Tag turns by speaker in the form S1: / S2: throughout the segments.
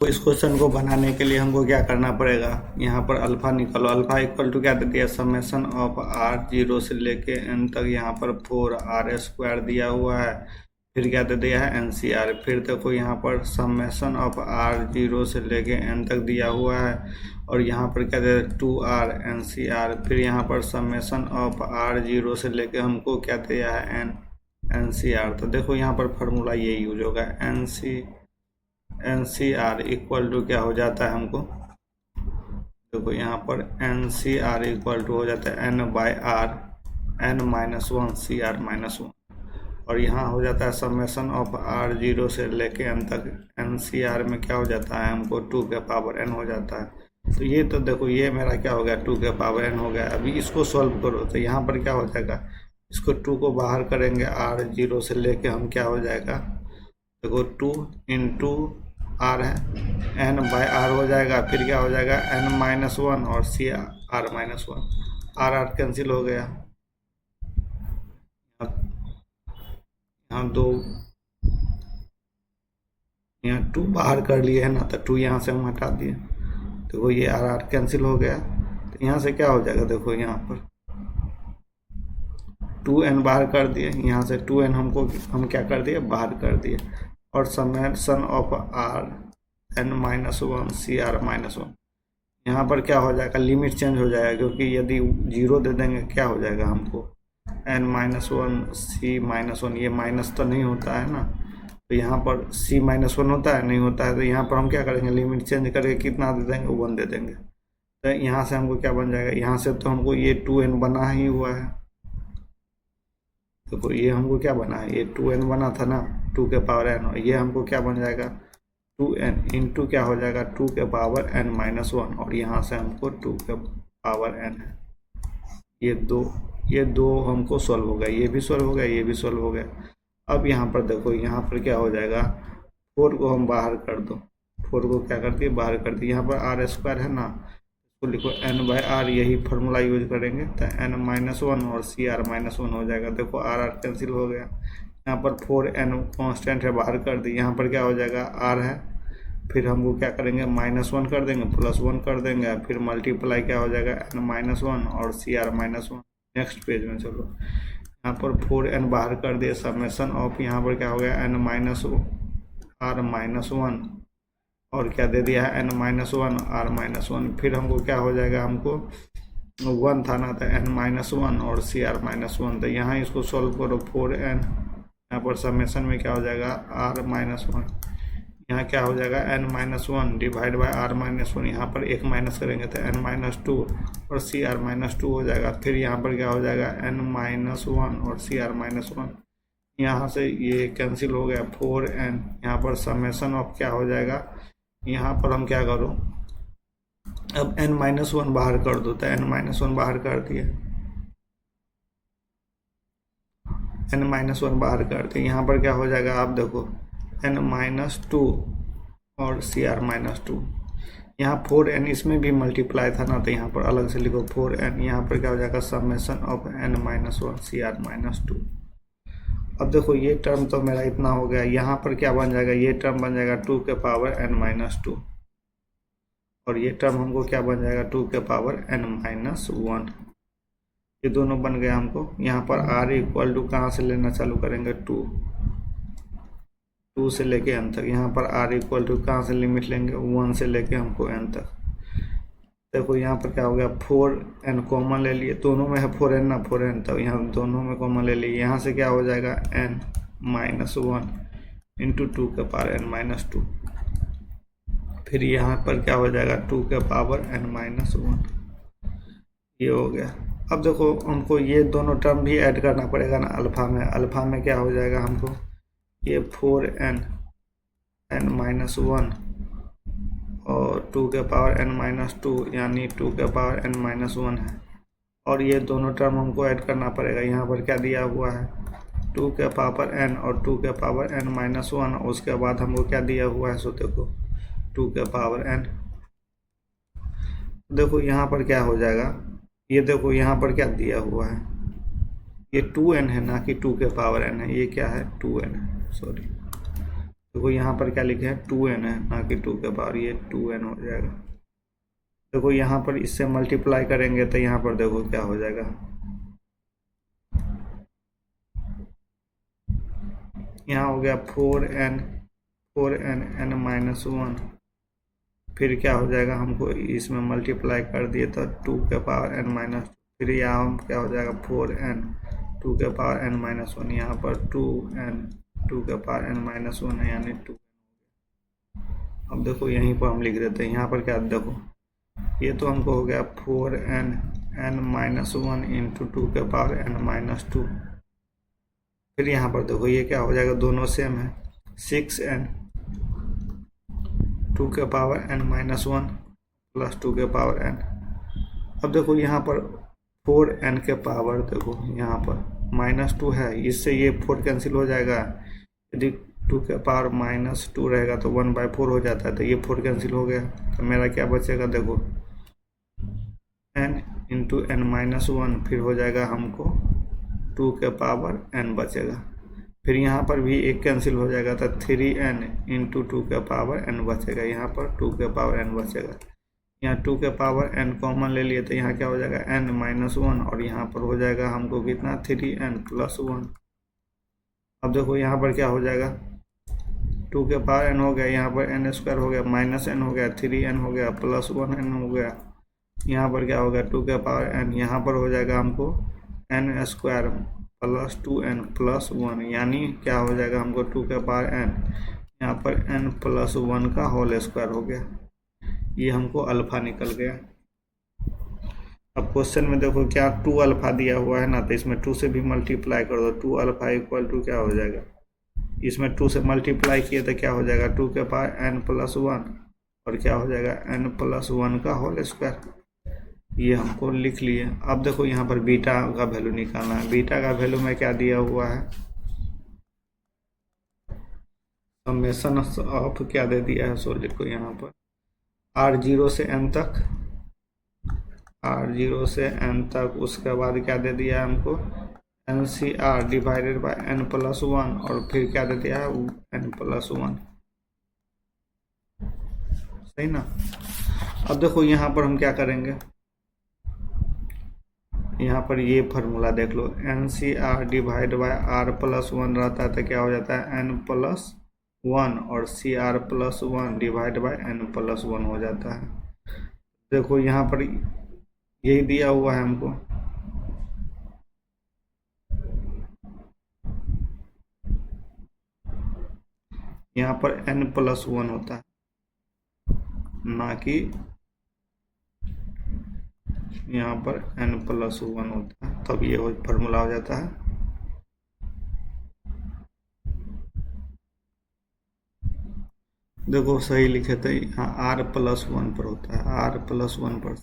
S1: तो इस क्वेश्चन को बनाने के लिए हमको क्या करना पड़ेगा, यहाँ पर अल्फा निकालो। अल्फा इक्वल टू क्या दे दिया, समेशन ऑफ आर 0 से लेके एन तक, यहाँ पर 4r² दिया हुआ है। फिर क्या दे दिया है, NCR। फिर देखो यहाँ पर समेशन ऑफ आर 0 से लेके एन तक दिया हुआ है, और यहाँ पर क्या दे 2r NCR। फिर यहाँ पर समेशन ऑफ आर 0 से लेके हमको क्या दिया है, NCR। तो देखो यहाँ पर फॉर्मूला ये यूज होगा, NCR इक्वल टू क्या हो जाता है हमको, देखो यहाँ पर NCR इक्वल टू हो जाता है N/R n-1 CR-1, और यहाँ हो जाता है समेशन ऑफ R 0 से लेके n तक। NCR में क्या हो जाता है हमको 2 के पावर n हो जाता है। तो ये तो देखो ये मेरा क्या हो गया 2 के पावर n हो गया। अभी इसको सॉल्व करो तो यहाँ पर क्या हो जाएगा, इसको 2 को बाहर करेंगे, R 0 से लेके हम क्या हो जाएगा, देखो 2 इंटू R है n/R हो जाएगा। फिर क्या हो जाएगा n-1 और CR-1, R कैंसिल हो गया। यहाँ 2, यहाँ 2 बाहर कर लिए है ना, तो 2 यहाँ से हम हटा दिए, देखो ये R कैंसिल हो गया। तो यहाँ से क्या हो जाएगा, देखो यहाँ पर 2n बाहर कर दिए, यहाँ से 2n हम क्या कर दिए, बाहर कर दिए। और summation of R n-1 CR-1, यहाँ पर क्या हो जाएगा, लिमिट चेंज हो जाएगा, क्योंकि यदि 0 दे देंगे क्या हो जाएगा हमको n-1 C-1, ये माइनस तो नहीं होता है ना, तो यहाँ पर C-1 होता है, नहीं होता है। तो यहाँ पर हम क्या करेंगे, लिमिट चेंज करके कितना दे देंगे, 1 दे देंगे। तो यहाँ से हमको क्या बन जाएगा, यहाँ से तो हमको ये 2n बना ही हुआ है, देखो ये हमको क्या बना है, ये 2n बना था ना, 2 के पावर n, और ये हमको क्या बन जाएगा 2n इंटू क्या हो जाएगा 2 के पावर n-1, और यहाँ से हमको 2 के पावर n है। ये दो हमको सॉल्व हो गया, ये भी सॉल्व हो गया, ये भी सॉल्व हो गया। अब यहाँ पर देखो, यहाँ पर क्या हो जाएगा, 4 को हम बाहर कर दो, 4 को क्या करती है, बाहर कर दी। यहाँ पर R² है ना, तो लिखो n/R, यही फार्मूला यूज करेंगे, तो n-1 और CR-1 हो जाएगा। देखो R कैंसिल हो गया। यहाँ पर 4n कांस्टेंट है, बाहर कर दी। यहाँ पर क्या हो जाएगा, R है, फिर हमको क्या करेंगे, -1 कर देंगे, +1 कर देंगे, फिर मल्टीप्लाई क्या हो जाएगा n-1 और CR-1। नेक्स्ट पेज में चलो, यहाँ पर 4n बाहर कर दिए, समेशन ऑफ यहाँ पर क्या हो गया n-R-1, और क्या दे दिया है n-1 R-1। फिर हमको क्या हो जाएगा, हमको 1 था ना, तो n-1 और CR-1। तो यहाँ इसको सॉल्व करो, 4n, यहाँ पर समेशन में क्या हो जाएगा R-1, यहाँ क्या हो जाएगा n-1 डिवाइड बाय R-1, यहाँ पर 1 माइनस करेंगे तो n-2 और CR-2 हो जाएगा। फिर यहाँ पर क्या हो जाएगा n-1 और CR-1, यहाँ से ये कैंसिल हो गया, 4n। यहाँ पर समेशन ऑफ क्या हो जाएगा, यहाँ पर हम क्या करो, अब n-1 बाहर कर दो, तो n-1 बाहर कर दिए, n-1 बाहर कर दिए। यहाँ पर क्या हो जाएगा, आप देखो n-2 और CR-2, यहाँ 4n इसमें भी मल्टीप्लाई था ना, तो यहाँ पर अलग से लिखो 4n। यहाँ पर क्या हो जाएगा, समेशन ऑफ n-1 CR-2। अब देखो ये टर्म तो मेरा इतना हो गया, यहाँ पर क्या बन जाएगा, ये टर्म बन जाएगा 2 के पावर n-2, और ये टर्म हमको क्या बन जाएगा 2 के पावर n-1। ये दोनों बन गया हमको। यहाँ पर R इक्वल टू कहाँ से लेना चालू करेंगे, 2 से लेके n तक। यहाँ पर R इक्वल टू कहाँ से लिमिट लेंगे, 1 से लेके हमको n तक। देखो यहाँ पर क्या हो गया, 4n कॉमन ले लिए, दोनों में है 4n ना, 4n, तो यहाँ दोनों में कॉमन ले लिए। यहाँ से क्या हो जाएगा n-1 इंटू 2 के पावर n-2, फिर यहाँ पर क्या हो जाएगा 2 के पावर n-1, ये हो गया। अब देखो हमको ये दोनों टर्म भी ऐड करना पड़ेगा ना अल्फा में। अल्फा में क्या हो जाएगा हमको, ये 4n n-1 और 2 के पावर n-2, यानी 2 के पावर n-1 है, और ये दोनों टर्म हमको ऐड करना पड़ेगा। यहाँ पर क्या दिया हुआ है, 2 के पावर n और 2 के पावर n-1, उसके बाद हमको क्या दिया हुआ है, सो देखो 2 के पावर n। देखो यहाँ पर क्या हो जाएगा, ये देखो यहाँ पर क्या दिया हुआ है, ये 2n है ना कि 2 के पावर n है, ये क्या है 2n है, सॉरी देखो यहाँ पर क्या लिखे हैं 2n है, ना कि 2 के पावर, ये 2n हो जाएगा। देखो यहाँ पर इससे मल्टीप्लाई करेंगे तो यहाँ पर देखो क्या हो जाएगा, यहाँ हो गया 4n n माइनस 1, फिर क्या हो जाएगा, हमको इसमें मल्टीप्लाई कर दिए तो 2 के पावर n माइनस, फिर यहाँ हम क्या हो जाएगा 4n 2 के पावर n माइनस 1, यहाँ पर 2n 2 के पावर n माइनस 1 है, यानी 2। अब देखो यहीं पर हम लिख देते हैं, यहाँ पर क्या देखो, ये तो हमको हो गया 4n n माइनस 1 इंटू 2 के पावर n माइनस 2। फिर यहाँ पर देखो ये क्या हो जाएगा, दोनों सेम है, 6n 2 के पावर n माइनस 1 प्लस 2 के पावर n। अब देखो यहाँ पर 4n के पावर, देखो यहाँ पर माइनस 2 है, इससे ये 4 कैंसिल हो जाएगा। यदि 2 के पावर माइनस 2 रहेगा तो 1/4 हो जाता है, तो ये 4 कैंसिल हो गया, तो मेरा क्या बचेगा, देखो n इंटू n माइनस 1, फिर हो जाएगा हमको 2 के पावर n बचेगा। फिर यहाँ पर भी एक कैंसिल हो जाएगा, तो 3n इंटू 2 के पावर n बचेगा, यहाँ पर 2 के पावर n बचेगा। यहाँ 2 के पावर n कॉमन ले लिए तो यहाँ क्या हो जाएगा n माइनस 1, और यहाँ पर हो जाएगा हमको कितना 3n प्लस 1। अब देखो यहाँ पर क्या हो जाएगा, 2 के पावर n हो गया, यहाँ पर n स्क्वायर हो गया, माइनस n हो गया, 3n हो गया, प्लस 1n हो गया। यहाँ पर क्या हो गया 2 के पावर n, यहाँ पर हो जाएगा हमको n square plus 2n plus 1, यानी क्या हो जाएगा हमको 2 के पावर n, यहाँ पर n प्लस 1 का होल स्क्वायर हो गया। ये हमको अल्फा निकल गया। अब क्वेश्चन में देखो क्या 2 अल्फा दिया हुआ है ना, तो इसमें 2 से भी मल्टीप्लाई कर दो, 2 अल्फा इक्वल टू क्या हो जाएगा, इसमें 2 से मल्टीप्लाई किए तो क्या हो जाएगा 2 के पावर n प्लस 1, और क्या हो जाएगा n प्लस 1 का होल स्क्वायर। ये हमको लिख लिए। अब देखो यहाँ पर बीटा का वैल्यू निकालना है। बीटा का वैल्यू में क्या दिया हुआ है, समेशन ऑफ क्या दे दिया है, सो लिखो यहाँ पर r0 से n तक, r0 से n तक, उसके बाद क्या दे दिया है हमको NCR divided by n plus 1, और फिर क्या दे दिया है n प्लस 1, सही ना। अब देखो यहाँ पर हम क्या करेंगे, यहाँ पर ये फार्मूला देख लो, NCR divide by r plus 1 रहता है तो क्या हो जाता है n प्लस 1, और CR plus 1 divide by n plus 1 हो जाता है। देखो यहाँ पर यही दिया हुआ है हमको, यहाँ पर n प्लस 1 होता है, ना कि यहाँ पर n प्लस 1 होता है, तब ये फार्मूला हो जाता है। देखो सही लिखे थे, यहाँ r प्लस 1 पर होता है, r प्लस 1 पर,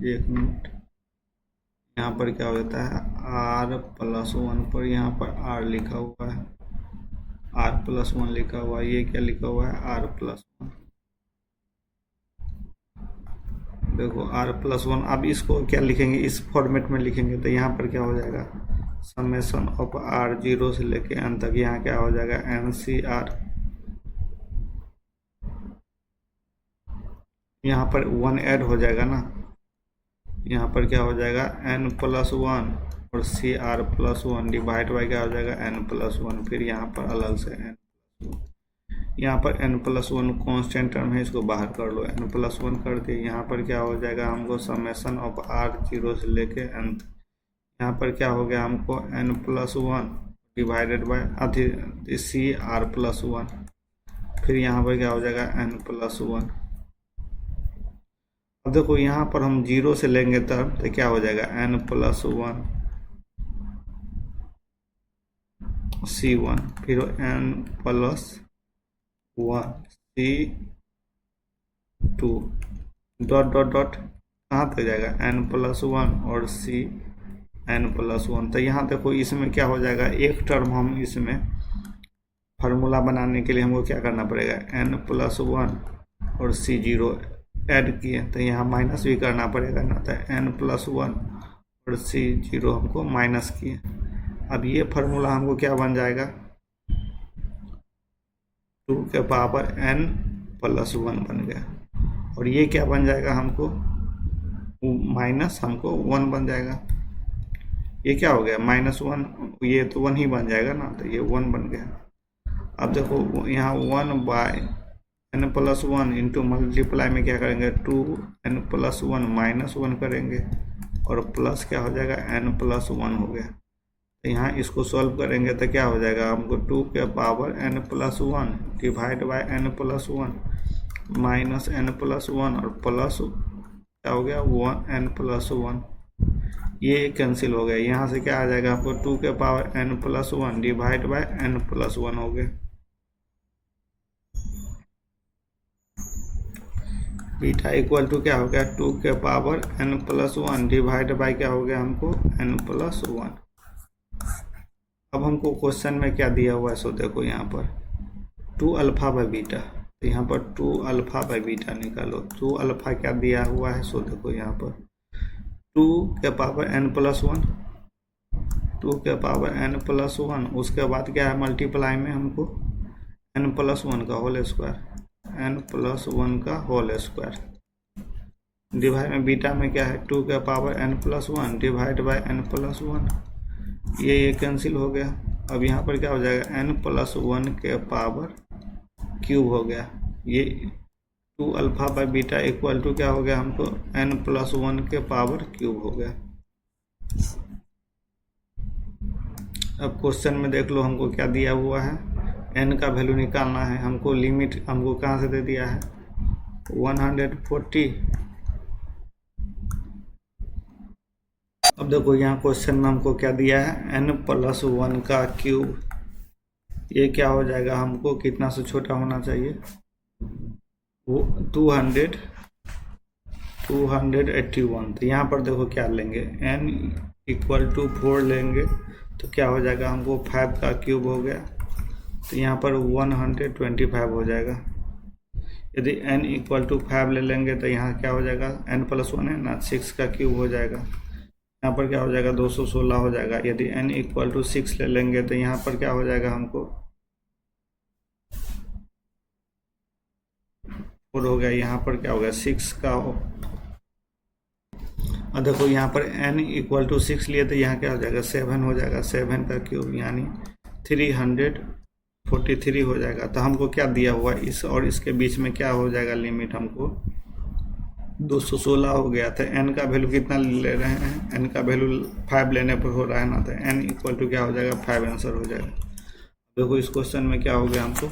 S1: एक मिनट, यहाँ पर क्या हो जाता है r प्लस 1 पर, यहाँ पर r लिखा हुआ है, r प्लस 1 लिखा हुआ है, ये क्या लिखा हुआ है r प्लस 1। देखो r प्लस 1, अब इसको क्या लिखेंगे, इस फॉर्मेट में लिखेंगे तो यहाँ पर क्या हो जाएगा समेशन ऑफ r0 से लेके n तक, यहाँ क्या हो जाएगा NCR, यहाँ पर 1 ऐड हो जाएगा ना, यहाँ पर क्या हो जाएगा n प्लस 1 और CR प्लस 1 डिवाइड बाई क्या हो जाएगा n प्लस 1, फिर यहाँ पर अलग से n प्लस 1, यहाँ पर n प्लस 1 कॉन्स्टेंट टर्म है, इसको बाहर कर लो, n प्लस 1 कर दिए। यहाँ पर क्या हो जाएगा हमको समेशन ऑफ r0 से लेके n, यहाँ पर क्या हो गया हमको n प्लस 1 डिवाइडेड बाई अति CR प्लस 1, फिर यहाँ पर क्या हो जाएगा n प्लस 1। अब देखो यहाँ पर हम 0 से लेंगे तब तो क्या हो जाएगा n प्लस 1 C1, फिर n plus 1 C2 dot dot dot कहाँ तक जाएगा n प्लस 1 और C n प्लस 1। तो यहाँ देखो इसमें क्या हो जाएगा, एक टर्म हम इसमें फार्मूला बनाने के लिए हमको क्या करना पड़ेगा, n प्लस 1 और C0 ऐड किए तो यहाँ माइनस भी करना पड़ेगा ना, तो n प्लस 1 और C0 हमको माइनस किए। अब ये फार्मूला हमको क्या बन जाएगा 2 के पावर n प्लस 1 बन गया। और ये क्या बन जाएगा हमको, माइनस हमको 1 बन जाएगा। ये क्या हो गया -1, ये तो 1 ही बन जाएगा ना, तो ये 1 बन गया। अब देखो यहाँ 1 by n plus 1 into multiply में क्या करेंगे, 2n प्लस 1 माइनस 1 करेंगे और प्लस क्या हो जाएगा, n प्लस 1 हो गया। तो यहाँ इसको सॉल्व करेंगे तो क्या हो जाएगा हमको, 2 के power n plus 1 divide by n plus 1 minus n plus 1 और प्लस क्या हो गया, 1n प्लस 1। ये कैंसिल हो गया। यहाँ से क्या आ जाएगा आपको, 2 के power n plus 1 divide by n plus 1 हो गया। बीटा इक्वल टू क्या हो गया, 2 के power n plus 1 divide by क्या हो गया हमको, n प्लस 1। अब हमको क्वेश्चन में क्या दिया हुआ है, सो देखो यहाँ पर 2 अल्फा बाय बीटा, तो यहाँ पर 2 अल्फा बाय बीटा निकालो। 2 अल्फा क्या दिया हुआ है, सो देखो यहाँ पर 2 के पावर n प्लस 1, 2 के पावर n प्लस 1, उसके बाद क्या है मल्टीप्लाई में हमको n प्लस 1 का होल स्क्वायर, n प्लस 1 का होल स्क्वायर डिवाइड में बीटा में क्या है, 2 के power n plus 1 divide by n plus 1। ये कैंसिल हो गया। अब यहाँ पर क्या हो जाएगा, n प्लस 1 के पावर क्यूब हो गया। ये 2 alpha by beta equal to क्या हो गया हमको, n प्लस 1 के पावर क्यूब हो गया। अब क्वेश्चन में देख लो हमको क्या दिया हुआ है, n का वैल्यू निकालना है हमको। लिमिट हमको कहाँ से दे दिया है, 140। अब देखो यहाँ क्वेश्चन में हमको क्या दिया है, n प्लस 1 का क्यूब। ये क्या हो जाएगा हमको, कितना से छोटा होना चाहिए, वो 281। तो यहाँ पर देखो क्या लेंगे, n इक्वल टू 4 लेंगे तो क्या हो जाएगा हमको, 5 का क्यूब हो गया। तो यहाँ पर 125 हो जाएगा। यदि n इक्वल टू 5 ले लेंगे तो यहाँ क्या हो जाएगा, n प्लस 1 है ना, 6 का क्यूब हो जाएगा। यहाँ पर क्या हो जाएगा, 216 हो जाएगा। यदि n इक्वल टू 6 ले लेंगे तो यहाँ पर क्या हो जाएगा हमको, 4 हो गया। यहाँ पर क्या हो गया, 6 का हो। और देखो यहाँ पर n इक्वल टू 6 लिए तो यहाँ क्या हो जाएगा, 7 हो जाएगा। 7 का क्यूब यानी 343 हो जाएगा। तो हमको क्या दिया हुआ है, इस और इसके बीच में क्या हो जाएगा, लिमिट हमको 216 हो गया था। n का वैल्यू कितना ले रहे हैं, n का वैल्यू 5 लेने पर हो रहा है ना, तो n इक्वल टू क्या हो जाएगा, 5 आंसर हो जाएगा। देखो इस क्वेश्चन में क्या हो गया हमको,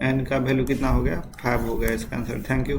S1: n का वैल्यू कितना हो गया, 5 हो गया इसका आंसर। Thank you.